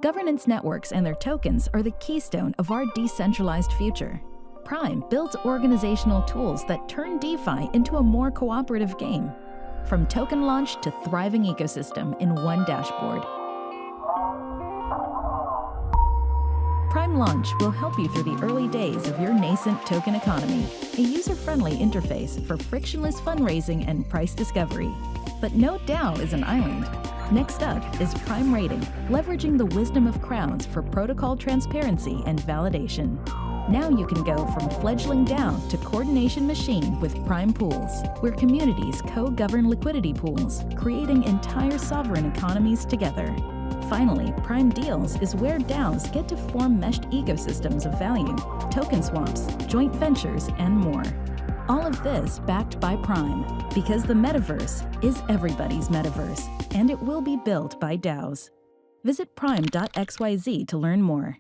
Governance networks and their tokens are the keystone of our decentralized future. Prime builds organizational tools that turn DeFi into a more cooperative game. From token launch to thriving ecosystem in one dashboard. Prime Launch will help you through the early days of your nascent token economy, a user-friendly interface for frictionless fundraising and price discovery. But no DAO is an island. Next up is Prime Rating, leveraging the wisdom of crowns for protocol transparency and validation. Now you can go from fledgling DAO to coordination machine with Prime Pools, where communities co-govern liquidity pools, creating entire sovereign economies together. Finally, Prime Deals is where DAOs get to form meshed ecosystems of value, token swaps, joint ventures, and more. All of this backed by Prime, because the metaverse is everybody's metaverse, and it will be built by DAOs. Visit prime.xyz to learn more.